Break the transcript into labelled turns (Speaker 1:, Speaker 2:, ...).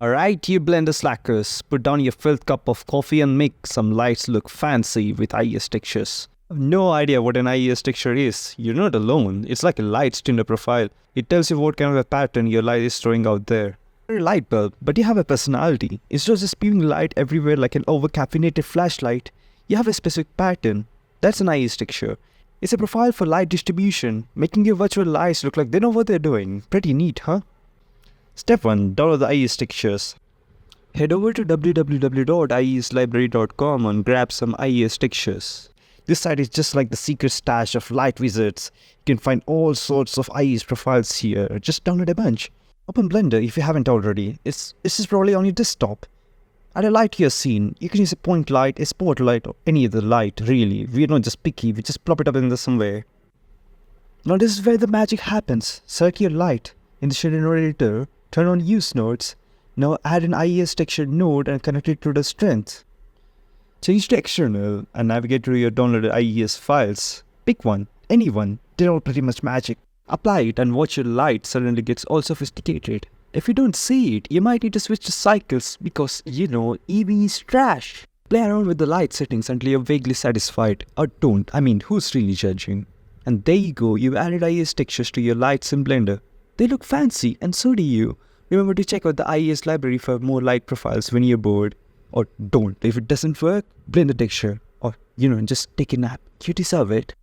Speaker 1: Alright, you blender slackers, put down your fifth cup of coffee and make some lights look fancy with IES Textures. I have no idea what an IES texture is. You're not alone. It's like a light's Tinder profile. It tells you what kind of a pattern your light is throwing out there. You're a light bulb, but you have a personality. Instead of just spewing light everywhere like an over-caffeinated flashlight, you have a specific pattern. That's an IES texture. It's a profile for light distribution, making your virtual lights look like they know what they're doing. Pretty neat, huh? Step 1. Download the IES Textures. Head over to www.ieslibrary.com and grab some IES Textures. This site is just like the secret stash of light wizards. You can find all sorts of IES profiles here. Just download a bunch. Open Blender if you haven't already. This is probably on your desktop. Add a light to your scene. You can use a point light, a spotlight, or any other light, really. We're not just picky, we just plop it up in there somewhere. Now this is where the magic happens. Select your light. In the shader node editor, turn on use nodes. Now add an IES texture node and connect it to the strength. Change to external and navigate to your downloaded IES files. Pick one, any one, they're all pretty much magic. Apply it and watch your light suddenly gets all sophisticated. If you don't see it, you might need to switch to cycles because, EV is trash. Play around with the light settings until you're vaguely satisfied. Or don't, who's really judging? And there you go, you've added IES textures to your lights in Blender. They look fancy, and so do you. Remember to check out the IES library for more light profiles when you're bored. Or don't. If it doesn't work, blend the texture. Or, just take a nap. You deserve it.